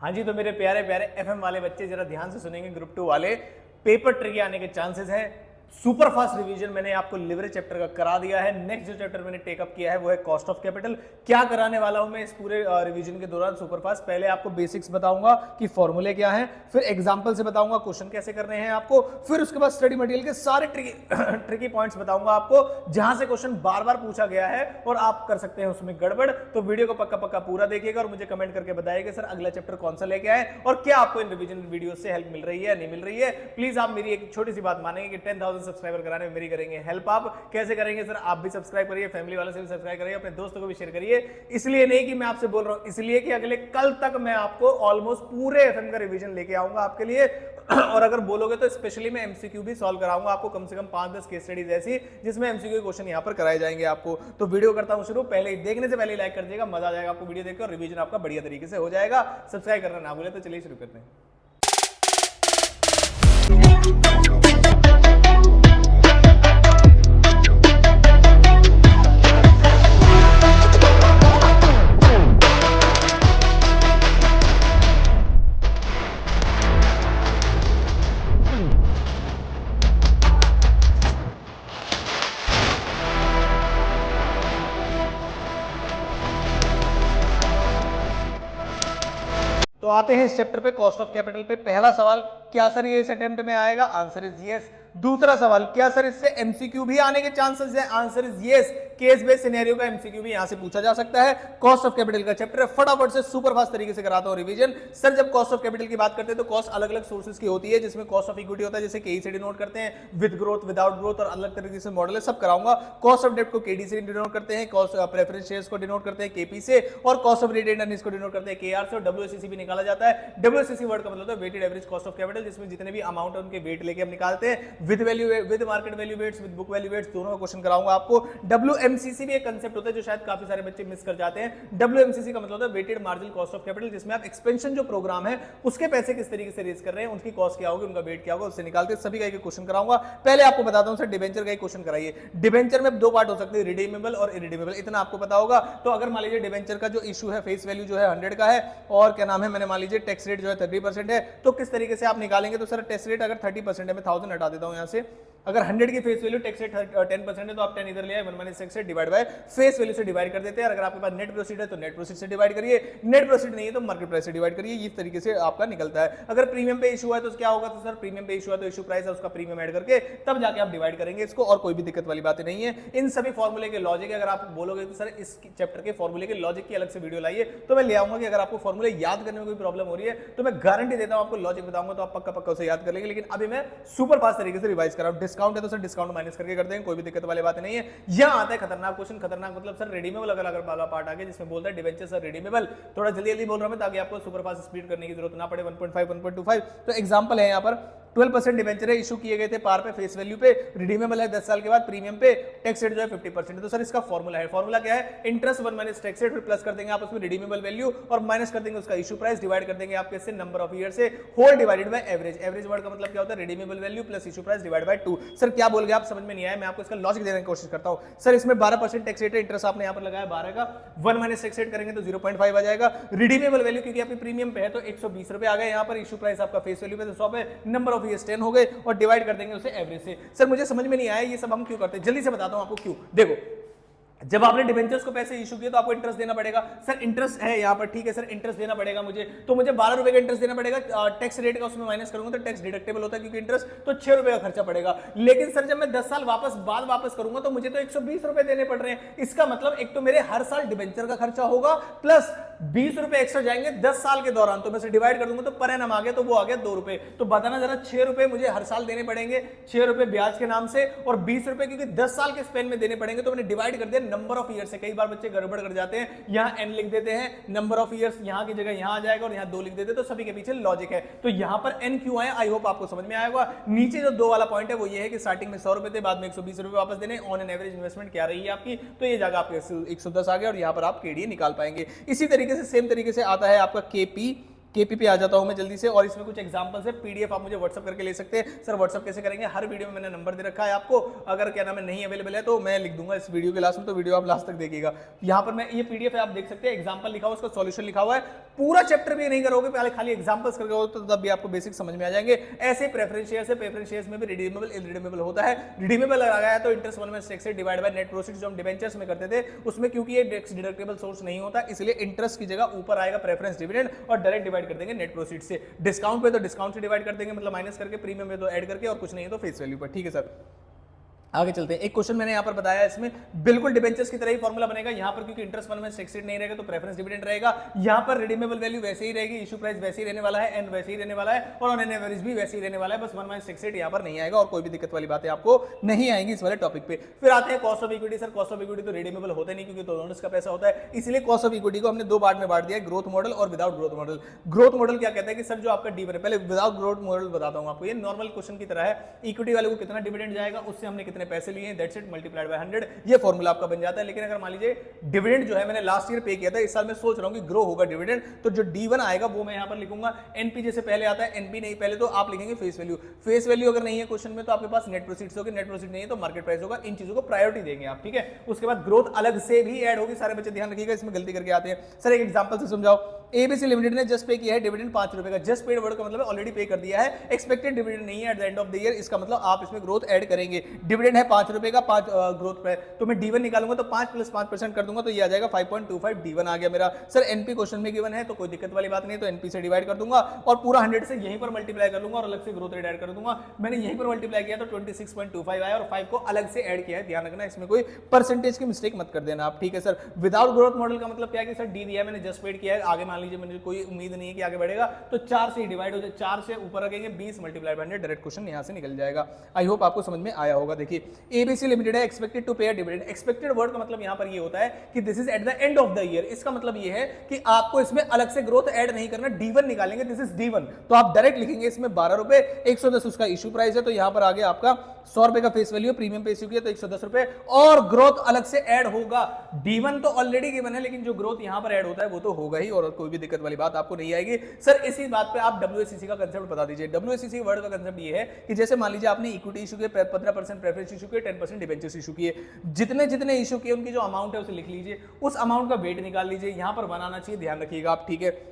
हाँ जी, तो मेरे प्यारे प्यारे एफएम वाले बच्चे जरा ध्यान से सुनेंगे। ग्रुप 2 वाले पेपर ट्रिकी आने के चांसेस हैं। सुपर फास्ट रिवीजन मैंने आपको लिवरेज चैप्टर का करा दिया है। नेक्स्ट जो चैप्टर मैंने टेकअप किया है वो है कॉस्ट ऑफ कैपिटल। क्या कराने वाला हूं मैं इस पूरे रिवीजन के दौरान सुपर फास्ट, पहले आपको बेसिक्स बताऊंगा कि फॉर्मूले क्या हैं, फिर एग्जांपल से बताऊंगा क्वेश्चन कैसे करने हैं आपको, फिर उसके बाद स्टडी मटेरियल के सारे ट्रिकी पॉइंट्स बताऊंगा आपको जहां से क्वेश्चन बार बार पूछा गया है और आप कर सकते हैं उसमें गड़बड़। तो वीडियो को पक्का पक्का पूरा देखिएगा और मुझे कमेंट करके बताइएगा सर अगला चैप्टर कौन सा लेके आए और क्या आपको इन रिवीजन वीडियो से हेल्प मिल रही है नहीं मिल रही है। प्लीज आप मेरी एक छोटी सी बात मानेंगे कि 10,000 सब्सक्राइबर कराने में मेरी करेंगे हेल्प। आप कैसे करेंगे सर? आप भी सब्सक्राइब करिए, फैमिली वालों से भी सब्सक्राइब करिए, अपने दोस्तों को भी शेयर करिए। इसलिए नहीं कि मैं आपसे बोल रहा हूं, इसलिए कि अगले कल तक मैं आपको ऑलमोस्ट पूरे एफएम का रिवीजन लेके आऊंगा आपके लिए। और अगर बोलोगे तो स्पेशली मैं एमसीक्यू भी सॉल्व कराऊंगा आपको, कम से कम 5-10 केस स्टडीज ऐसी जिसमें एमसीक्यू के क्वेश्चन यहां पर कराए जाएंगे आपको। तो वीडियो करता हूं शुरू, पहले देखने से पहले लाइक कर दीजिएगा, मजा आ जाएगा आपको वीडियो देखकर और रिवीजन आपका बढ़िया तरीके से हो जाएगा। सब्सक्राइब करना ना भूले। तो चलिए शुरू करते हैं। तो आते हैं इस चैप्टर पे, कॉस्ट ऑफ कैपिटल पे। पहला सवाल, क्या सर ये इस अटेम्प्ट में आएगा? Answer is yes. दूसरा सवाल, क्या सर इससे एमसीक्यू भी आने के चांसेस है? Answer is yes. Case based scenario का एमसीक्यू भी यहां से पूछा जा सकता है। कॉस्ट ऑफ कैपिटल का चैप्टर है, फटाफट से सुपर फास्ट तरीके से कराता हूं रिवीजन। सर जब कॉस्ट ऑफ कैपिटल की बात करते हैं तो कॉस्ट अलग अलग सोर्सेज की होती है, जिसमें कॉस्ट ऑफ इक्विटी होता है जैसे केई से डिनोट करते हैं, विद ग्रोथ, विदाउट ग्रोथ और अलग तरीके से मॉडल है, सब कराऊंगा। कॉस्ट ऑफ डेट को केडी से डिनोट करते हैं, कॉस्ट प्रेफरेंस शेयर्स को डिनोट करते हैं केपी से, और कॉस्ट ऑफ रिटेन्ड अर्निंग्स को डिनोट करते हैं केआर से, और डब्ल्यूएससी भी निकाला जाता है। डब्ल्यूएससी वर्ड का मतलब है weighted average cost of capital, जिसमें जितने भी अमाउंट है उनके वेट लेके हम निकालते हैं। With value, with market value weights, with book value weights, दोनों का क्वेश्चन कराऊंगा आपको। डब्ल्यूएमसीसी भी एक कांसेप्ट होता है जो शायद काफी सारे बच्चे मिस कर जाते हैं। डब्ल्यूएमसीसी का मतलब होता है weighted marginal cost of capital, जिसमें आप एक्सपेंशन जो प्रोग्राम है उसके पैसे किस तरीके से रेज कर रहे हैं, उनकी कॉस्ट क्या होगी, उनका वेट क्या होगा, उससे निकालते सभी का एक क्वेश्चन कराऊंगा। पहले आपको बताता हूं सर डिबेंचर का एक क्वेश्चन कराइए। डिबेंचर में दो पार्ट हो सकते हैं, रिडीमेबल और इरिडीमेबल, इतना आपको पता होगा। तो अगर मान लीजिए डिबेंचर का जो इशू है, फेस वैल्यू जो है 100 का है और क्या नाम है, मैंने मान लीजिए टैक्स रेट जो है 30% है, तो किस तरीके से आप निकालेंगे? तो सर टैक्स रेट अगर 30% है, मैं 1000 हटा देता हूं यहां से। अगर 100 की फेस वैल्यू टैक्स रेट 10% है तो आप 10 इधर ले आए, 1 - 6 डिवाइड बाय फेस वैल्यू से डिवाइड कर देते हैं। अगर आपके पास नेट प्रोसीड है तो नेट प्रोसीड से डिवाइड करिए, नेट प्रोसीड नहीं है तो मार्केट प्राइस से डिवाइड करिए। इस तरीके से आपका निकलता है। अगर प्रीमियम पे इशू है तो क्या होगा? तो सर प्रीमियम पे इशू है तो इशू प्राइस है उसका प्रीमियम ऐड करके तब जाके आप डिवाइड करेंगे इसको, और कोई भी दिक्कत वाली बातें नहीं है। इन सभी फॉर्मूले के लॉजिक है, अगर आप बोलोगे तो सर इस चैप्टर के फॉर्मूले के लॉजिक की अलग से वीडियो लाइए तो मैं ले आऊंगा। कि अगर आपको फॉर्मूले याद करने में कोई प्रॉब्लम हो रही है तो मैं गारंटी देता हूं आपको लॉजिक बताऊंगा तो आप पक्का पक्का उसे याद कर लेंगे। लेकिन अभी मैं सुपर फास्ट तरीके से रिवाइज कर रहा हूं। डिस्काउंट है तो सर डिस्काउंट माइनस करके कर देंगे, कोई भी दिक्कत वाली बात नहीं है। यहां आता है खतरनाक क्वेश्चन। खतरनाक मतलब सर रेडीमेबल अगर वाला पार्ट आ गया जिसमें बोलता है डिवेंचर सर रेडीमेबल। थोड़ा जल्दी जल्दी बोल रहा हूं ताकि आपको सुपर फास्ट स्पीड करने की जरूरत ना पड़े। 1.5 1.25 तो एग्जांपल है यहां पर 12% डिवेंचर है, इशू किए गए थे पार पे, फेस वैल्यू पे, रिडीमेबल है 10 साल के बाद, प्रीमियम पे, टैक्स रेट जो है 50% है। तो सर इसका फॉर्मूला है, फॉर्मूला क्या है? इंटरेस्ट 1 माइनस टैक्स रेट, फिर प्लस कर देंगे आप उसमें रिडीमेबल वैल्यू और माइनस कर देंगे उसका इशू प्राइस, डिवाइड कर देंगे आपके से नंबर ऑफ ईयर से, whole divided by average. Average word का मतलब क्या होता है? Redeemable value plus issue price divide by 2। Sir क्या बोल गए आप? समझ में नहीं आया, मैं आपको इसका लॉजिक देने की कोशिश करता हूं। सर इसमें 12% टैक्स रेट है, इंटरेस्ट आपने यहां पर लगाया 12 का, 1 माइनस टैक्स रेट करेंगे तो 0.5 आ जाएगा। रिडीमेबल वैल्यू क्योंकि आपकी प्रीमियम पे है तो 120 रुपए आ गए यहां पर, इशू प्राइस आपका फेस वैल्यू पे तो 100 पे, नंबर ऑफ ईयर्स 10 हो गए और डिवाइड कर देंगे उसे एवरेज से। सर मुझे समझ में नहीं आया ये सब हम क्यों करते हैं, जल्दी से बताता हूं आपको क्यों। देखो, जब आपने डिबेंचर्स को पैसे इशू किए तो आपको इंटरेस्ट देना पड़ेगा। सर इंटरेस्ट है यहाँ पर, ठीक है सर इंटरेस्ट देना पड़ेगा मुझे, तो मुझे 12 रुपए का इंटरेस्ट देना पड़ेगा। टैक्स रेट का उसमें माइनस करूंगा तो टैक्स डिडक्टेबल होता है क्योंकि इंटरेस्ट, तो 6 रुपए का खर्चा पड़ेगा। लेकिन सर जब मैं 10 साल बाद वापस करूंगा तो मुझे तो 120 रुपए देने पड़ रहे हैं। इसका मतलब एक तो मेरे हर साल डिबेंचर का खर्चा होगा प्लस 20 रुपए एक्स्ट्रा जाएंगे 10 साल के दौरान, तो मैं से डिवाइड कर दूंगा तो पर एनम आ गया तो वो आ गया 2 रुपए। तो बताना जरा 6 रुपए मुझे हर साल देने पड़ेंगे, 6 रुपए ब्याज के नाम से और 20 रुपए क्योंकि 10 साल के स्पेन में देने पड़ेंगे। तो मैंने डिवाइड कर दिया नंबर ऑफ ईयर से। कई बार बच्चे गड़बड़ कर जाते हैं, यहां एन लिख देते हैं, नंबर ऑफ ईयर्स यहां की जगह यहां आ जाएगा और यहां 2 लिख देते हैं, तो सभी के पीछे लॉजिक है। तो यहां पर एन क्यों आया, आई होप आपको समझ में आया होगा। नीचे जो 2 वाला पॉइंट है वो ये है कि स्टार्टिंग में 100 रुपए थे, बाद में 120 रुपए वापस देने, ऑन एन एवरेज इन्वेस्टमेंट क्या रही है आपकी, तो ये जगह आपके 110 आ गया और यहां पर आप केडी निकाल पाएंगे। इसी तरीके से सेम तरीके से आता है आपका केपी केपी पे आ जाता हूं मैं जल्दी से, और इसमें कुछ एग्जांपल्स है, पीडीएफ आप मुझे व्हाट्सअप करके ले सकते हैं। सर व्हाट्सअप कैसे करेंगे? हर वीडियो में मैंने नंबर दे रखा है आपको, अगर क्या नाम है नहीं अवेलेबल है तो मैं लिख दूंगा इस वीडियो के लास्ट में, तो वीडियो आप लास्ट तक देखिएगा। यहाँ पर मैं ये पीडीएफ है आप देख सकते हैं, एग्जाम्पल लिखा हुआ, उसका सॉल्यूशन लिखा हुआ है। पूरा चैप्टर भी नहीं करोगे, पहले खाली एग्जांपल्स करके हो तो तब भी आपको बेसिक समझ में आ जाएंगे। ऐसे प्रेफरेंस शेयर से, प्रेफरेंस शेयर्स में भी रिडीमेबल इनरिडीमेबल होता है। रिडीमेबल लगाया है तो इंटरेस्ट वन में से डिवाइड बाय नेट प्रोसीड्स जो हम डिबेंचर्स में करते थे उसमें, क्योंकि ये टैक्स डिडक्टेबल सोर्स नहीं होता इसलिए इंटरेस्ट की जगह ऊपर आएगा प्रेफरेंस डिविडेंड और डायरेक्ट डिवाइड कर देंगे नेट प्रोसीड से। डिस्काउंट पे तो डिस्काउंट से डिवाइड कर देंगे, मतलब माइनस करके, प्रीमियम पे तो ऐड करके, और कुछ नहीं है तो फेस वैल्यू पर। ठीक है सर, आगे चलते हैं। एक क्वेश्चन मैंने यहाँ पर बताया, इसमें बिल्कुल डिबेंचर्स की तरह ही फॉर्मूला बनेगा। यहाँ पर क्योंकि इंटरेस्ट वन में फिक्स्ड नहीं रहेगा तो प्रेफरेंस डिविडेंड रहेगा। यहाँ पर रिडीमेबल वैल्यू वैसे ही रहेगी, इशू प्राइस वैसे ही रहने वाला है, एंड वैसे ही रहने वाला है, और ऑन एन एवरेज भी वैसे ही रहने वाला है। बस 1 - 6 यहाँ पर नहीं आएगा और कोई भी दिक्कत वाली बातें आपको नहीं आएंगी इस वाले टॉपिक पे। फिर आते हैं cost of equity. Sir cost of equity तो रिडीमेबल होते नहीं क्योंकि तो ओनर्स का पैसा होता है, इसलिए कॉस्ट ऑफ इक्विटी को हमने दो पार्ट में बांट दिया है, ग्रोथ मॉडल और without growth model. Growth model क्या कहता है कि सर जो आपका डिविडेंड, पहले विदाउट ग्रोथ मॉडल बताता हूं आपको, ये नॉर्मल क्वेश्चन की तरह है, इक्विटी वाले को कितना डिविडेंड जाएगा, उससे हमने कितने पैसे लिए हैं, दैट्स इट, मल्टीप्लाइड बाय 100, ये फॉर्मूला आपका बन जाता है। लेकिन अगर मान लीजिए डिविडेंड जो है मैंने लास्ट ईयर पे किया था, इस साल मैं सोच रहा हूं कि ग्रो होगा डिविडेंड, तो जो D1 आएगा वो मैं यहां पर लिखूंगा। एनपी जैसे पहले आता है, एनपी नहीं पहले तो आप लिखेंगे फेस वैल्यू। फेस वैल्यू अगर नहीं है क्वेश्चन में तो आपके पास नेट प्रोसीड्स होगी, नेट प्रोसीड नहीं है तो मार्केट प्राइस होगा। इन चीजों को प्रायोरिटी देंगे आप, ठीक है। उसके बाद ग्रोथ अलग से भी ऐड होगी, सारे बच्चे ध्यान रखिएगा, इसमें गलती करके आते हैं। सर एक एग्जांपल से समझाओ, एबीसी लिमिटेड ने जस्ट पे किया है डिविडेंड 5 रुपए का। जस्ट पेड वर्ड का मतलब ऑलरेडी पे कर दिया है, एक्सपेक्टेड डिविडेंड नहीं है at the end of the year, इसका मतलब आप इसमें ग्रोथ ऐड करेंगे। डिविडेंड है 5 रुपए का, 5 ग्रोथ पे, तो मैं D1 निकालूंगा तो 5 + 5% कर दूंगा तो ये आ जाएगा 5.25, D1 आ गया मेरा। सर एनपी क्वेश्चन में गिवन है तो कोई दिक्कत वाली बात नहीं, तो एनपी से डिवाइड कर दूंगा और पूरा 100 से यहीं पर मल्टीप्लाई कर लूंगा और अलग से ग्रोथ रेट ऐड कर दूंगा। मैंने यहीं पर मल्टीप्लाई किया तो 26.25 आया और 5 को अलग से ऐड किया है, ध्यान रखना इसमें कोई परसेंटेज की मिस्टेक मत कर देना आप, ठीक है सर। विदाउट ग्रोथ मॉडल का मतलब क्या है कि सर डी दिया है मैंने, जस्ट पेड किया है, आगे मान लीजिए मैंने कोई उम्मीद नहीं है कि आगे बढ़ेगा तो 4 से डिवाइड हो जाए, 4 से ऊपर रखेंगे 20 × 100, डायरेक्ट क्वेश्चन यहां से निकल जाएगा। आई होप आपको समझ में आया होगा। देखिए एबीसी लिमिटेड है, एक्सपेक्टेड टू पे अ डिविडेंड। एक्सपेक्टेड वर्ड का मतलब यहां पर ये होता है कि this is at the end of the year, इसका मतलब ये है कि आपको इसमें अलग से ग्रोथ ऐड नहीं करना, D1 निकालेंगे, दिस इज D1, तो आप डायरेक्ट लिखेंगे इसमें 12 रुपए, 110 उसका इशू प्राइस है, तो यहां पर आगे आपका 100 रुपए का फेस वैल्यू, प्रीमियम पे इशू किया तो 110 रुपए, और ग्रोथ अलग से ऐड होगा। D1 तो ऑलरेडी गिवन है लेकिन जो ग्रोथ यहां पर ऐड होता है वो तो होगा ही, और कोई भी दिक्कत वाली बात आपको नहीं आएगी। सर इसी बात पे आप WACC का कंसेप्ट बता दीजिए। WACC वर्ड का कंसेप्ट ये है कि जैसे मान लीजिए आपने इक्विटी इशू किए, 15% प्रेफरेंस इशू किए, 10% डिबेंचर्स इशू किए, जितने जितने इशू किए उनकी जो अमाउंट है उसे लिख लीजिए, उस अमाउंट का वेट निकाल लीजिए, यहां पर बनाना चाहिए, ध्यान रखिएगा आप, ठीक है।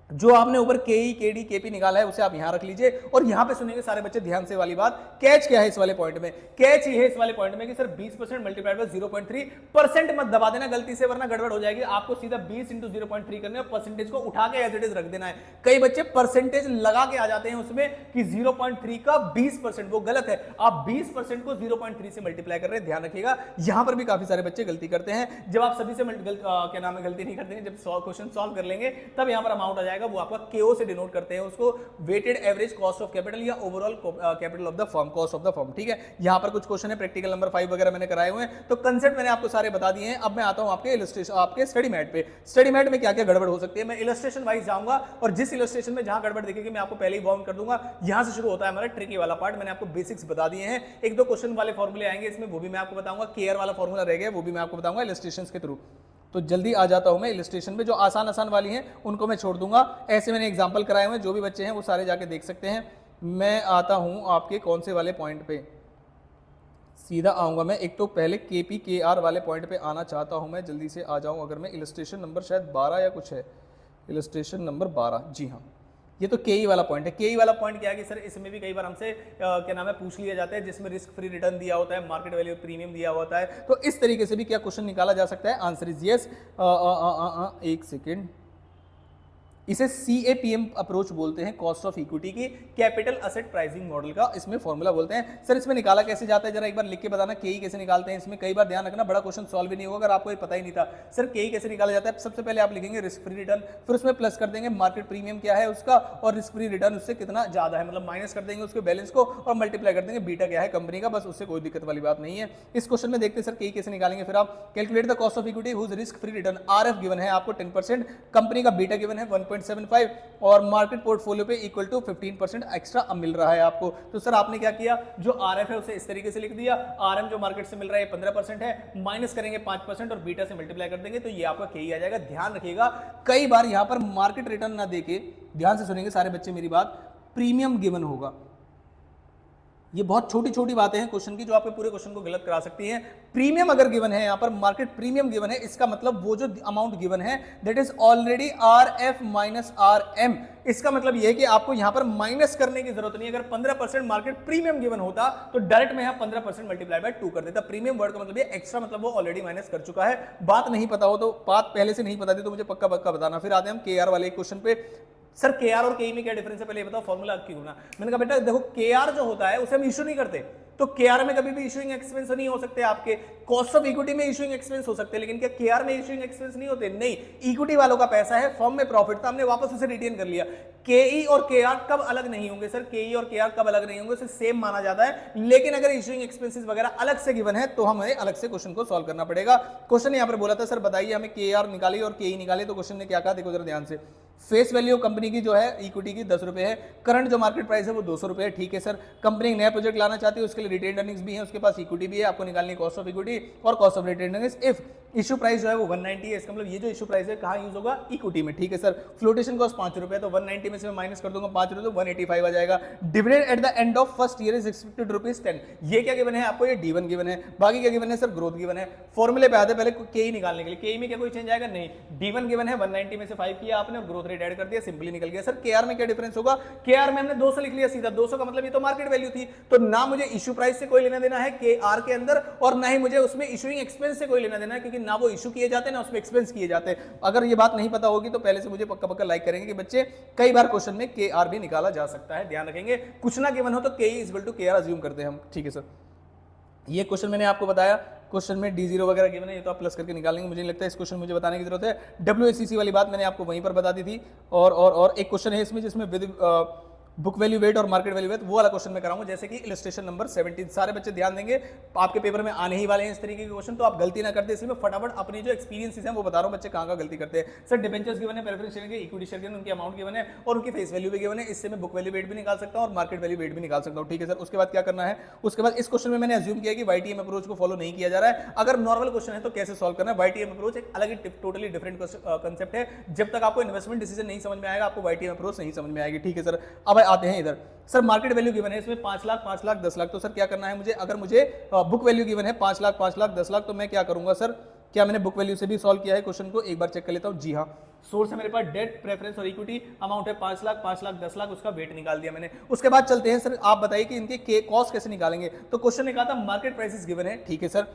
जो आपने ऊपर केई केडी केपी निकाला है उसे आप यहां रख लीजिए, और यहां पे सुनेंगे सारे बच्चे ध्यान से वाली बात। कैच क्या है इस वाले पॉइंट में? कैच ये है इस वाले पॉइंट में कि सर 20% मल्टीप्लाइड बाय 0.3% मत दबा देना गलती से, वरना गड़बड़ हो जाएगी। आपको सीधा 20 × 0.3 करने और परसेंटेज को उठा के एज इट इज रख देना है। कई बच्चे परसेंटेज लगा के आ जाते हैं उसमें कि 0.3 का 20%, वो गलत है। आप 20% को 0.3 से मल्टीप्लाई कर रहे हैं, ध्यान रखिएगा। यहां पर भी काफी सारे बच्चे गलती करते हैं। जब आप सभी से क्या नाम है गलती नहीं करते हैं, जब क्वेश्चन सॉल्व कर लेंगे तब यहां पर अमाउंट आ जाएगा, वो आपका केओ से डिनोट करते हैं उसको, weighted average cost of capital या overall capital of the firm, cost of the firm, ठीक है। यहां पर कुछ क्वेश्चन है, प्रैक्टिकल नंबर 5 वगैरह मैंने कराए हुए हैं, तो कंसेप्ट मैंने आपको सारे बता दिए हैं। अब मैं आता हूं आपके इलस्ट्रेशन, आपके स्टडी मैट पे। स्टडी मैट में क्या क्या गड़बड़ हो सकती है मैं इलस्ट्रेशन वाइज जाऊंगा, और जिस इलस्ट्रेशन में जहां गड़बड़ दिखेगी मैं आपको पहले ही वार्न कर दूंगा। यहां से शुरू होता है हमारा ट्रिकी वाला पार्ट, मैंने आपको बेसिक्स बता दिए हैं। 1-2 क्वेश्चन वाले फॉर्मूले आएंगे इसमें, वो भी मैं आपको बताऊंगा। केयर वाला फॉर्मूला रह गया, वो भी मैं आपको बताऊंगा इलस्ट्रेशंस के थ्रू। तो जल्दी आ जाता हूं मैं इलस्ट्रेशन में, जो आसान आसान वाली हैं उनको मैं छोड़ दूंगा। ऐसे मैंने एग्जांपल कराए हुए हैं, जो भी बच्चे हैं वो सारे जाके देख सकते हैं। मैं आता हूं आपके कौन से वाले पॉइंट पे, सीधा आऊंगा मैं। एक तो पहले KPKR वाले पॉइंट पे आना चाहता हूं मैं, जल्दी से आ जाऊं। अगर मैं इलस्ट्रेशन नंबर शायद 12 या कुछ है, इलस्ट्रेशन नंबर 12, जी हाँ, ये तो केई वाला पॉइंट है। केई वाला पॉइंट क्या है कि सर इसमें भी कई बार हमसे क्या नाम है पूछ लिया जाता है, जिसमें रिस्क फ्री रिटर्न दिया होता है, मार्केट वैल्यू प्रीमियम दिया होता है, तो इस तरीके से भी क्या क्वेश्चन निकाला जा सकता है। Answer is yes. एक सेकेंड, इसे CAPM अप्रोच बोलते हैं, कॉस्ट ऑफ इक्विटी की कैपिटल असेट प्राइसिंग मॉडल का इसमें फॉर्मूला बोलते हैं। सर इसमें निकाला कैसे जाता है जरा एक बार लिख के बताना, केई कैसे निकालते हैं इसमें। कई बार ध्यान रखना बड़ा क्वेश्चन सॉल्व भी नहीं होगा अगर आपको ये पता ही नहीं था। सर केई कैसे निकाला जाता है, सबसे पहले आप लिखेंगे रिस्क फ्री रिटर्न, फिर उसमें प्लस कर देंगे मार्केट प्रीमियम क्या है उसका, और रिस्क फ्री रिटर्न उससे कितना ज्यादा है, मतलब माइनस कर देंगे उसके बैलेंस को और मल्टीप्लाई कर देंगे बीटा क्या है कंपनी का, बस उससे कोई दिक्कत वाली बात नहीं है। इस क्वेश्चन में देखते हैं सर केई कैसे निकालेंगे। फिर आप calculate the cost of equity whose risk free return, RF given है आपको 10%, कंपनी का बीटा गिवन है 1.75, और मार्केट पोर्टफोलियो पे इक्वल टू 15% एक्स्ट्रा मिल रहा है आपको। तो सर आपने क्या किया, जो RF है उसे इस तरीके से लिख दिया, RM जो मार्केट से मिल रहा है 15% है, माइनस करेंगे 5% और बीटा से मल्टीप्लाई कर देंगे, तो ये आपका KE आ जाएगा। ध्यान रखिएगा कई बार यहां पर मार्केट रिटर्न ना देके ध्यान से सुनेंगे सारे बच्चे मेरी बात, प्रीमियम गिवन होगा। ये बहुत छोटी छोटी बातें हैं क्वेश्चन की जो आपके पूरे क्वेश्चन को गलत करा सकती हैं। प्रीमियम अगर गिवन है, यहां पर मार्केट प्रीमियम गिवन है, इसका मतलब वो जो अमाउंट गिवन है that is already RF minus RM। इसका मतलब ये है कि आपको यहां पर माइनस करने की जरूरत नहीं है। अगर 15% मार्केट प्रीमियम गिवन होता तो डायरेक्ट में यहां 15% मल्टीप्लाई बाय 2 कर देता। प्रीमियम वर्ड का मतलब ये एक्स्ट्रा, मतलब वो ऑलरेडी माइनस कर चुका है। बात नहीं पता हो तो, बात पहले से नहीं पता थी तो मुझे पक्का पक्का बताना। फिर आते हैं हम KR वाले क्वेश्चन पे। सर KR और KE में क्या डिफरेंस है, पहले ये बताओ, फॉर्मूला क्यों होना। मैंने कहा बेटा देखो, KR जो होता है उसे हम इशू नहीं करते, तो KR में कभी भी इशूइंग एक्सपेंस नहीं हो सकते आपके। कॉस्ट ऑफ इक्विटी में इशूइंग एक्सपेंस हो सकते हैं, लेकिन क्या KR में इशूइंग एक्सपेंस नहीं होते? नहीं, इक्विटी वालों का पैसा है, फर्म में प्रॉफिट था, हमने वापस उसे रिटेन कर लिया। KE और KR कब अलग नहीं होंगे सर? KE और KR कब अलग नहीं होंगे? उसे सेम माना जाता है, लेकिन अगर इशूइंग एक्सपेंसेस वगैरह अलग से गिवन है तो हमें अलग से क्वेश्चन को सॉल्व करना पड़ेगा। क्वेश्चन यहां पर बोला था सर बताइए हमें KR निकालिए और KE निकालिए, तो क्वेश्चन ने क्या कहा देखो जरा ध्यान से। फेस वैल्यू कंपनी की जो है इक्विटी की 10 रुपए है, करंट जो मार्केट प्राइस है वो 200 रुपए है, ठीक है सर। कंपनी नया प्रोजेक्ट लाना चाहती है, उसके लिए रिटेन अर्निंग्स भी है, उसके पास इक्विटी भी है, आपको निकालनी कॉस्ट ऑफ इक्विटी और cost of retained earnings. If issue price जो है वो 190 है, इसका मतलब ये जो इशू प्राइस है कहां यूज होगा? इक्विटी में, ठीक है सर। फ्लोटेशन कॉस्ट 5 रुपए, तो 190 में से मैं माइनस कर दूंगा 5 रुपए, तो 185 आ जाएगा। Dividend at the end of first year is expected ₹10। ये क्या गिवन है आपको? ये D1 गिवन है। बाकी क्या गिवन है सर? ग्रोथ गिवन है। फॉर्मूले पे आते पहले KE निकालने के लिए। KE में क्या कोई चेंज आएगा? नहीं। D1 गिवन है, 190 में से 5 किया आपने और ग्रोथ रेट ऐड कर दिया, सिंपली निकल गया। सर KR में क्या डिफरेंस होगा? KR में हमने 200 लिख लिया सीधा, 200 का मतलब ये तो मार्केट वैल्यू थी, तो ना मुझे इशू प्राइस से कोई लेना देना है KR के अंदर, और ना ही मुझे उसमें इशूइंग एक्सपेंस से कोई लेना देना है, क्योंकि ना वो इशू किए जाते हैं ना उसमें एक्सपेंस किए जाते हैं। अगर ये बात नहीं पता होगी तो पहले से मुझे पक्का पक्का लाइक करेंगे कि बच्चे कई बार क्वेश्चन में KR भी निकाला जा सकता है, ध्यान रखेंगे। कुछ ना गिवन हो तो KE equal to KR assume करते हैं हम, ठीक है सर। ये क्वेश्चन मैंने आपको बताया, क्वेश्चन में D0 वगैरह गिवन है, ये तो आप प्लस करके निकालेंगे, मुझे नहीं लगता है इस क्वेश्चन मुझे बताने की जरूरत है। WACC वाली बात मैंने आपको वहीं पर बता दी थी। और एक क्वेश्चन है इसमें जिसमें विद बुक वैल्यू वेट और मार्केट वैल्यू वेट, वो वाला क्वेश्चन मैं कराऊंगा, जैसे कि इलस्ट्रेशन नंबर 17। सारे बच्चे ध्यान देंगे, आपके पेपर में आने ही वाले हैं इस तरीके के क्वेश्चन, तो आप गलती ना करते। इसलिए मैं फटाफट अपनी जो एक्सपीरियंसेस हैं वो बता रहा हूं, बच्चे कहां गलती करते हैं। सर डिबेंचर्स गिवन है, प्रेफरेंस शेयर के, इक्विटी शेयर के, उनकी अमाउंट गिवन है और उनकी फेस वैल्यू भी गिवन है। इससे मैं बुक वैल्यू वेट भी निकाल सकता हूं और मार्केट वैल्यू वेट भी निकाल सकता हूं, ठीक है सर। उसके बाद क्या करना है? उसके बाद इस क्वेश्चन में मैंने अज्यूम किया कि YTM अप्रोच को फॉलो नहीं किया जा रहा है। अगर नॉर्मल क्वेश्चन है तो कैसे सॉल्व करना है? YTM अप्रोच एक अलग ही टोटली डिफरेंट कंसेप्ट है। जब तक आपको इन्वेस्टमेंट डिसीजन नहीं समझ में आएगा, आपको YTM अप्रोच नहीं समझ में आएगी, ठीक है सर। अब आते हैं इधर, सर मार्केट वैल्यू गिवन है इसमें 5 लाख 5 लाख 10 लाख, तो सर क्या करना है मुझे? अगर मुझे बुक वैल्यू गिवन है 5 लाख 5 लाख 10 लाख, तो मैं क्या करूंगा सर? क्या मैंने बुक वैल्यू से भी सॉल्व किया है क्वेश्चन को? एक बार चेक कर लेता हूं। जी हां, सोर्स है मेरे पास डेट, प्रेफरेंस और इक्विटी, अमाउंट है 5 लाख 5 लाख 10 लाख, उसका वेट निकाल दिया मैंने। उसके बाद चलते हैं सर, आप बताइए कि इनके कॉस्ट कैसे निकालेंगे? तो क्वेश्चन ने कहा था मार्केट प्राइसेस गिवन है, ठीक है सर।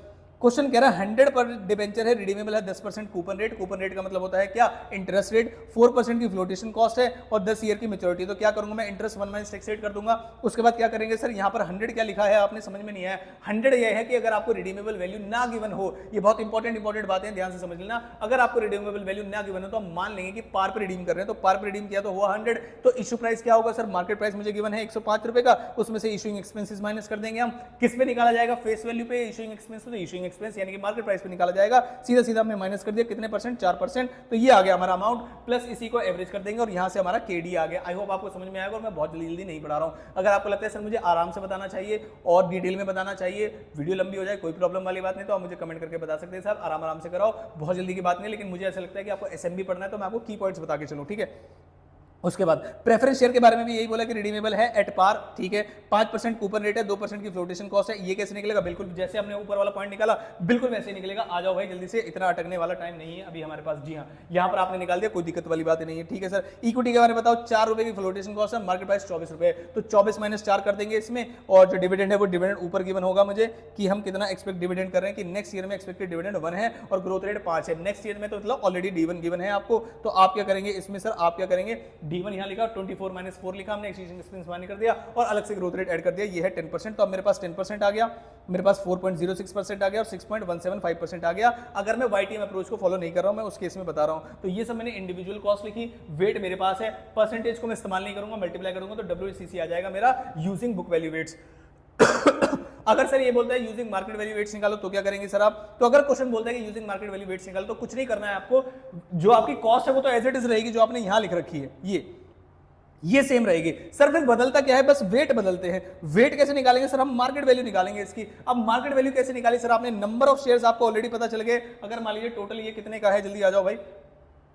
क्वेश्चन कह रहा है 100 पर डिबेंचर है, रिडीमेबल है, 10% कूपन रेट। कूपन रेट का मतलब होता है क्या? Interest rate. 4% की फ्लोटेशन कॉस्ट है और 10 ईयर की मैच्योरिटी। तो क्या करूंगा मैं? इंटरेस्ट 1 माइनस टैक्स रेट कर दूंगा। उसके बाद क्या करेंगे सर? यहाँ पर 100 क्या लिखा है आपने समझ में नहीं आया? 100 यह है कि अगर आपको रिडीमेबल वैल्यू ना गिवन हो, ये बहुत इंपॉर्टेंट बातें ध्यान से समझ लेना। अगर आपको रिडीमेबल वैल्यू ना गिवन हो तो हम मान लेंगे कि पार पर रिडीम कर रहे हैं, तो पार पर रिडीम किया तो हुआ 100। तो इशू प्राइस क्या होगा सर? मार्केट प्राइस मुझे गिवन है 105 रुपए का, उसमें से इशूइंग एक्सपेंसेस माइनस कर देंगे हम। किस पे निकाला जाएगा? फेस वैल्यू पे इशूइंग एक्सपेंस, तो इशूइंग एक्सपेंस यानी कि मार्केट प्राइस पे निकाला जाएगा। सीधा सीधा हमने माइनस कर दिया, कितने परसेंट? 4%। तो ये आ गया हमारा अमाउंट, प्लस इसी को एवरेज कर देंगे और यहां से हमारा KD आ गया। आई होप आपको समझ में आएगा और मैं बहुत जल्दी नहीं पढ़ा रहा हूं। अगर आपको लगता है सर मुझे आराम से बताना चाहिए और डिटेल में बताना चाहिए, वीडियो लंबी हो जाए, कोई प्रॉब्लम वाली बात नहीं, तो आप मुझे कमेंट करके बता सकते हैं साहब आराम से कराओ, बहुत जल्दी की बात नहीं। लेकिन मुझे ऐसा लगता है कि आपको SMB पढ़ना है तो मैं आपको की पॉइंट्स बता के चलूं, ठीक है। उसके बाद प्रेफरेंस शेयर के बारे में भी यही बोला कि रिडीमेबल है एट पार, ठीक है। 5% कूपन रेट है, 2% की फ्लोटेशन कॉस्ट है। ये कैसे निकलेगा? बिल्कुल जैसे हमने ऊपर वाला पॉइंट निकाला बिल्कुल वैसे ही निकलेगा। आ जाओ भाई जल्दी से, इतना अटकने वाला टाइम नहीं है अभी हमारे पास। जी हाँ, यहाँ पर आपने निकाल दिया, कोई दिक्कत वाली बात नहीं है, ठीक है सर। इक्विटी के बारे में बताओ, 4 रुपए की फ्लोटेशन कॉस्ट है, मार्केट प्राइस 24 रुपए, तो 24 माइनस 4 कर देंगे इसमें। और जो डिविडेंड है वो डिविडेंड ऊपर गिवन होगा मुझे कि हम कितना एक्सपेक्ट डिविडेंड कर रहे हैं, कि नेक्स्ट ईयर में एक्सपेक्टेड डिविडेंड 1 है और ग्रोथ रेट 5 है। नेक्स्ट ईयर में तो मतलब ऑलरेडी D1 गिवन है आपको, तो आप क्या करेंगे इसमें सर? आप क्या करेंगे? D1 यहाँ लिखा, 24 माइनस 4 लिखा हमने, एक्सचेंज एक्सपेंस माइनस कर दिया और अलग से ग्रोथ रेट ऐड कर दिया। ये है 10%, तो अब मेरे पास 10% आ गया, मेरे पास 4.06% आ गया और 6.175% आ गया। अगर मैं YTM अप्रोच को फॉलो नहीं कर रहा हूं, मैं उस केस में बता रहा हूं। तो ये सब मैंने इंडिविजुअल कॉस्ट लिखी, वेट मेरे पास है, परसेंटेज को मैं इस्तेमाल नहीं करूंगा, मल्टीप्लाई करूंगा तो WACC आ जाएगा मेरा यूजिंग बुक वैल्यू वेट्स। अगर सर ये बोलता है यूजिंग मार्केट वैल्यू वेट्स निकालो तो क्या करेंगे सर आप? तो अगर क्वेश्चन बोलता है कि यूजिंग मार्केट वैल्यू वेट्स निकालो तो कुछ नहीं करना है आपको, जो आपकी कॉस्ट है वो तो एज इट इज रहेगी, जो आपने यहां लिख रखी है ये सेम रहेगी सर। फिर बदलता क्या है? बस वेट बदलते हैं। वेट कैसे निकालेंगे सर? हम मार्केट वैल्यू निकालेंगे इसकी। अब मार्केट वैल्यू कैसे निकाली सर? आपने नंबर ऑफ शेयर्स आपको ऑलरेडी पता चल गए। अगर मान लीजिए टोटल ये कितने का है, जल्दी आ जाओ भाई,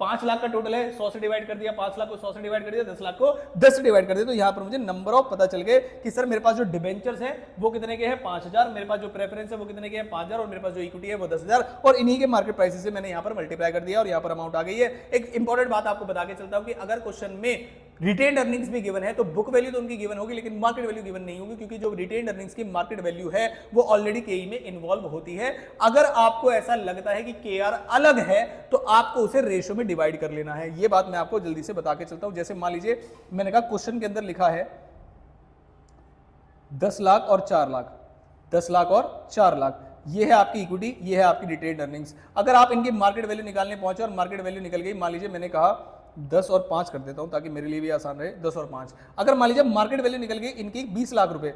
5 लाख का टोटल है, 100 से डिवाइड कर दिया, 5 लाख को 100 से डिवाइड कर दिया, 10 लाख को 10 से डिवाइड कर दिया, तो यहां पर मुझे नंबर ऑफ पता चल गए कि सर मेरे पास जो डिबेंचर्स है वो कितने के हैं 5000, मेरे पास जो प्रेफरेंस है वो कितने के हैं 5000 और मेरे पास जो इक्विटी है वो 10000 और इन्हीं के मार्केट प्राइसेस से मैंने यहां पर मल्टीप्लाई कर दिया और यहां पर अमाउंट आ गई है। एक इंपॉर्टेंट बात आपको बता के चलता हूं कि अगर क्वेश्चन में रिटेन्ड अर्निंग्स भी गिवन है तो बुक वैल्यू तो उनकी गिवन होगी लेकिन मार्केट वैल्यू गिवन नहीं होगी, क्योंकि जो रिटेन्ड अर्निंग्स की मार्केट वैल्यू है वो ऑलरेडी केई में इन्वॉल्व होती है। अगर आपको ऐसा लगता है कि केआर अलग है तो आपको उसे रेशियो में डिवाइड कर लेना है। ये बात मैं आपको जल्दी से बता के चलता हूं। जैसे मान लीजिए मैंने कहा क्वेश्चन के अंदर लिखा है 10 लाख और 4 लाख, 10 लाख और 4 लाख, ये है आपकी इक्विटी, ये है आपकी रिटेन्ड अर्निंग्स। अगर आप इनकी मार्केट वैल्यू निकालने पहुंचे और मार्केट वैल्यू निकल गई, मान लीजिए मैंने कहा 10 और 5 कर देता हूं ताकि मेरे लिए भी आसान रहे, 10 और 5, अगर मान लीजिए मार्केट वैल्यू निकल गई इनकी 20 लाख रुपए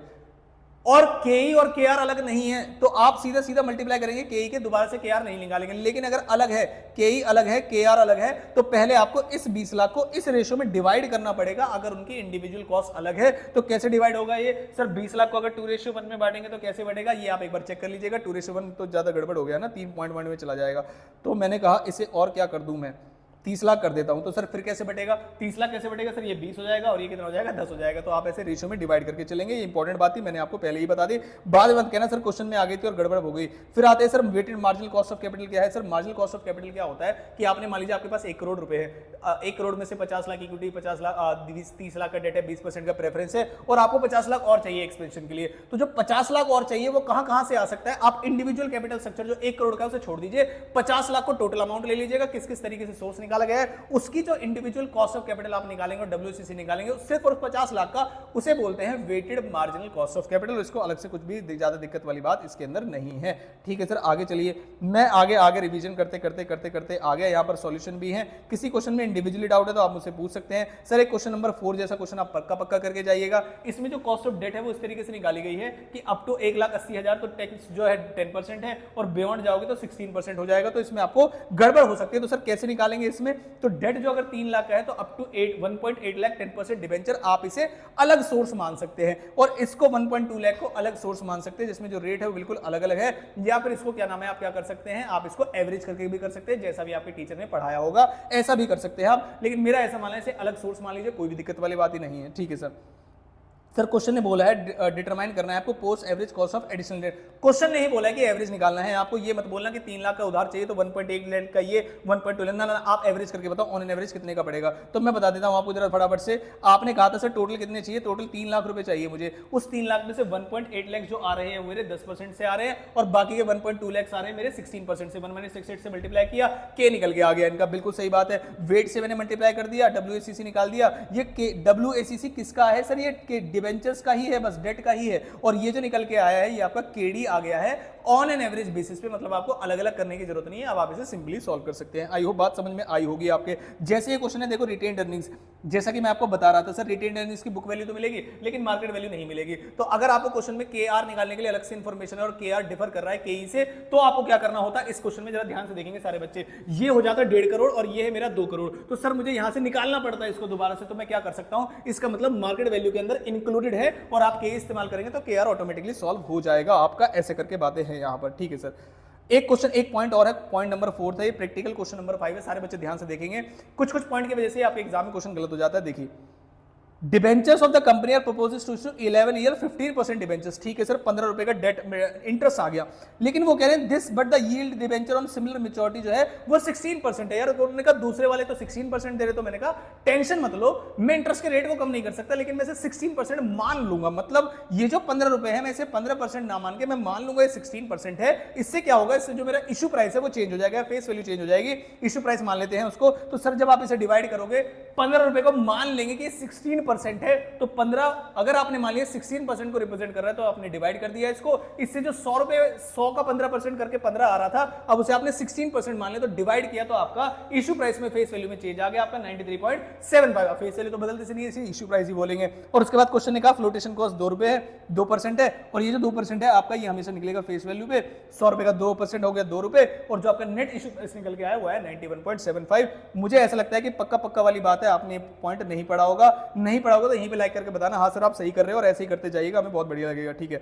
और केई और केआर अलग नहीं है तो आप सीधा सीधा मल्टीप्लाई करेंगे, केई के दोबारा से केआर नहीं निकालेंगे। लेकिन अगर अलग है, केई अलग है, केआर अलग है, तो पहले आपको इस 20 लाख को इस रेशियो में डिवाइड करना पड़ेगा। अगर उनकी इंडिविजुअल कॉस्ट अलग है तो कैसे डिवाइड होगा ये? सर 20 लाख को अगर 2:1 में बांटेंगे तो कैसे बढ़ेगा, ये आप एक बार चेक कर लीजिएगा। 2:1 तो ज्यादा गड़बड़ हो गया ना, 3.1 में चला जाएगा। तो मैंने कहा इसे और क्या कर दूं मैं, 30 लाख कर देता हूं। तो सर फिर कैसे बटेगा, 30 लाख कैसे बटेगा? सर ये 20 हो जाएगा और ये कितना हो जाएगा, 10 हो जाएगा। तो आप ऐसे रेशियो में डिवाइड करके चलेंगे। ये इंपॉर्टेंट बात थी, मैंने आपको पहले ही बता दी। बाद में मत कहना सर क्वेश्चन में आ गई थी और गड़बड़ हो गई। फिर आते हैं sir weighted marginal cost of capital क्या है। Sir marginal cost of capital क्या होता है कि आपने मान लीजिए आपके पास 1 करोड़ रुपए है, 1 करोड़ में से 50 लाख इक्विटी, 50 लाख 30 लाख का डेट है, 20% का प्रेफरेंस है और आपको 50 लाख और चाहिए एक्सपेंशन के लिए। तो जो 50 लाख और चाहिए वो कहां से आ सकता है? आप इंडिविजुअल कैपिटल स्ट्रक्चर जो 1 करोड़ का उसे छोड़ दीजिए, 50 लाख को टोटल अमाउंट ले लीजिएगा, किस किस तरीके से सोर्स निकाला गया है उसकी जो इंडिविजुअल कॉस्ट ऑफ कैपिटल आप निकालेंगे और डब्ल्यूसीसी निकालेंगे सिर्फ और 50 लाख का, उसे बोलते हैं weighted marginal cost of capital. इसको अलग से कुछ भी ज्यादा दिक्कत वाली बात इसके अंदर नहीं है। ठीक है सर, आगे चलिए। मैं आगे रिवीजन करते आ गया। यहाँ पर सॉल्यूशन भी है। किसी क्वेश्चन में इंडिविजुअली डाउट है तो आप मुझसे पूछ सकते हैं। सर एक क्वेश्चन नंबर 4 जैसा क्वेश्चन आप पक्का करके जाइएगा। इसमें जो कॉस्ट ऑफ डेट है वो इस तरीके से निकाली गई है कि अप टू 1,80,000 तो टैक्स जो है 10% है और बियॉन्ड जाओगे तो 16% हो जाएगा। तो इसमें आपको गड़बड़ हो सकती है। तो सर कैसे निकालेंगे इसमें? तो डेट जो अगर 3 लाख का है तो अप टू 1.8 लाख 10% डिबेंचर आप इसे अलग सोर्स मान सकते हैं और इसको 1.2 लाख को अलग सोर्स मान सकते हैं, जिसमें जो रेट है वो बिल्कुल अलग अलग है। या फिर इसको क्या नाम है, आप क्या कर सकते हैं, आप इसको एवरेज करके भी कर सकते हैं, जैसा भी आपके टीचर ने पढ़ाया होगा ऐसा भी कर सकते हैं आप। लेकिन मेरा ऐसा मानना है इसे अलग सोर्स मान लीजिए, कोई भी दिक्कत वाली बात ही नहीं है। ठीक है सर। सर क्वेश्चन ने बोला है डिटरमाइन करना है आपको post average cost of additional date. Question नहीं बोला है कि एवरेज निकालना है आपको। ये मत बोलना कि 3 लाख का उधार चाहिए तो 1.8 लाख का ये 1.2 लाख, ना आप एवरेज करके बताओ ऑन एन एवरेज कितने का पड़ेगा। तो मैं बता देता हूं आपको जरा फटाफट से। आपने कहा था सर टोटल कितने चाहिए, टोटल 3 लाख रुपए चाहिए मुझे। उस 3 लाख में से 1.8 लाख जो आ रहे हैं मेरे 10% से आ रहे हैं और बाकी के 1.2 लाख आ रहे हैं मेरे 16% से। 1 - 68 से मल्टीप्लाई किया, के निकल के आ गया इनका, बिल्कुल सही बात है। वेट से मैंने मल्टीप्लाई कर दिया, डब्ल्यूएसीसी निकाल दिया। ये डब्ल्यूएसीसी किसका है सर? ये डिबेंचर्स का ही है, बस डेट का ही है। और ये जो निकल के आया है ये आपका केडी आ गया है ऑन एन एवरेज बेसिस पे, मतलब आपको अलग अलग करने की जरूरत नहीं है। अब आप इसे सिंपली सॉल्व कर सकते हैं। आई होप बात समझ में आई होगी आपके। जैसे ये क्वेश्चन है देखो रिटेन्ड अर्निंग्स, जैसा कि मैं आपको बता रहा था सर रिटेन्ड अर्निंग्स की बुक वैल्यू तो मिलेगी लेकिन मार्केट वैल्यू नहीं मिलेगी। तो अगर आपको क्वेश्चन में केआर निकालने के लिए अलग से इंफॉर्मेशन है और केआर डिफर कर रहा है केई से, तो आपको क्या करना होता है इस क्वेश्चन में, जरा ध्यान से देखेंगे सारे बच्चे। ये हो जाता है 1.5 करोड़ और ये है मेरा 2 करोड़। तो सर मुझे यहां से निकालना पड़ता है इसको दोबारा से। तो मैं क्या कर सकता हूं, इसका मतलब मार्केट वैल्यू के अंदर इंक्लूडेड है और आप के इस्तेमाल करेंगे तो केआर ऑटोमेटिकली सॉल्व हो जाएगा आपका। ऐसे करके बातें हैं यहां पर। ठीक है सर। एक क्वेश्चन, एक पॉइंट और है, पॉइंट नंबर 4 था ये, प्रैक्टिकल क्वेश्चन नंबर 5 है। सारे बच्चे ध्यान से देखेंगे। कुछ पॉइंट की वजह से आपके एग्जाम में क्वेश्चन गलत हो जाता है। देखिए, debentures of the company are proposes to issue 11 year 15% debentures. ठीक है सर, 15 रुपए का डेट इंटरेस्ट आ गया, लेकिन वो कह रहे हैं this but the yield debenture on similar maturity जो है वो 16% है। यार उन्होंने कहा दूसरे वाले तो 16% दे रहे, तो मैंने कहा टेंशन मत लो, मैं इंटरेस्ट के रेट को कम नहीं कर सकता लेकिन मैं 16% मान लूंगा। मतलब ये जो 15 रुपए है मैं इसे 15% ना मान के मैं मान लूंगा ये 16% है। इससे क्या होगा, इससे जो मेरा इशू प्राइस है वो चेंज हो जाएगा, फेस वैल्यू चेंज हो जाएगी। इशू प्राइस मान लेते हैं उसको। तो सर जब आप इसे डिवाइड करोगे 15 रुपए को मान लेंगे कि 16% है, तो 15 अगर आपने मान लिया 16% को रिप्रेजेंट कर रहा है तो आपने डिवाइड कर दिया इसको। इससे जो 100 रुपए 100 का 15% करके 15 आ रहा था, अब उसे आपने 16% मान लिया तो डिवाइड किया तो आपका इशू प्राइस में फेस वैल्यू में चेंज आ गया आपका 93.75। फेस वैल्यू तो बदलते से नहीं, इसे इशू प्राइस ही बोलेंगे। और उसके बाद क्वेश्चन ने कहा फ्लोटेशन कॉस्ट 2 रुपए है, 2% है और ये जो 2% है आपका ये हमेशा निकलेगा फेस वैल्यू पे। 100 रुपए का 2% हो गया 2 रुपए और जो आपका नेट इशू प्राइस निकल के आया वो है 91.75। मुझे ऐसा लगता है कि पक्का वाली बात है, आपने पॉइंट नहीं पढ़ा होगा तो यहीं पे लाइक करके बताना हाँ सर आप सही कर रहे हो और ऐसे ही करते जाइएगा, हमें बहुत बढ़िया लगेगा। ठीक है,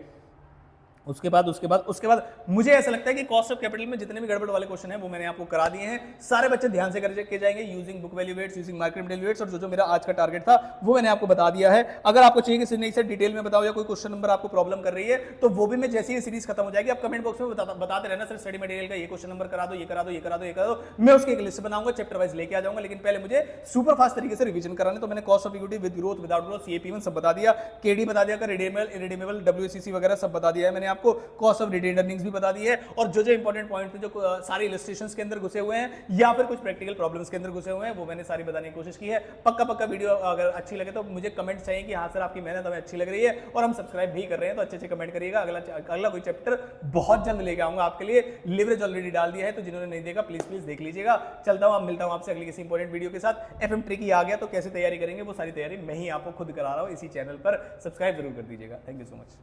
उसके बाद मुझे ऐसा लगता है कि कॉस्ट ऑफ कैपिटल में जितने भी गड़बड़ वाले क्वेश्चन हैं वो मैंने आपको करा दिए हैं। सारे बच्चे ध्यान से करके जाएंगे using book value weights, using market value weights, और जो मेरा आज का टारगेट था वो मैंने आपको बता दिया है। अगर आपको चाहिए कि नहीं सर डिटेल में बताओ या कोई क्वेश्चन नंबर आपको प्रॉब्लम कर रही है तो वो भी मैं जैसे ही सीरीज खत्म हो जाएगी आप कमेंट बॉक्स में बताते रहना सर स्टडी मटेरियल का ये क्वेश्चन नंबर करा दो, ये करा दो, ये करा दो, ये करा दो। मैं उसकी एक लिस्ट बनाऊंगा, चैप्टर वाइज लेके आ जाऊंगा, लेकिन पहले मुझे सुपर फास्ट तरीके से रिवीजन कराने। तो मैंने cost of equity with growth without growth सीएपी1 सब बता दिया, केडी बता दिया, रिडीमेबल डब्ल्यूसीसी वगैरह सब बता दिया है मैंने आपको, कॉस्ट ऑफ रिटेन्ड अर्निंग्स भी बता दी है, और जो इंपॉर्टेंट पॉइंट थे जो सारे इलस्ट्रेशंस के अंदर घुसे हुए हैं या फिर कुछ प्रैक्टिकल प्रॉब्लम्स के अंदर घुसे हुए हैं वो मैंने सारी बताने की कोशिश की है। पक्का वीडियो अगर अच्छी लगे तो मुझे कमेंट चाहिए कि हाँ सर आपकी मेहनत हमें अच्छी लग रही है और हम सब्सक्राइब भी कर रहे हैं, तो अच्छे कमेंट करिएगा। अगला कोई चैप्टर बहुत जल्द लेके आऊंगा आपके लिए। लिवरेज ऑलरेडी डाल दिया है, तो जिन्होंने नहीं देखा प्लीज देख लीजिएगा। चलता हूं, मिलता हूं आपसे अगली किसी इंपॉर्टेंट वीडियो के साथ। एफएम ट्रिकी आ गया तो कैसे तैयारी करेंगे वो सारी तैयारी मैं ही आपको खुद करा रहा हूं इसी चैनल पर। सब्सक्राइब जरूर कर दीजिएगा। Thank you so much.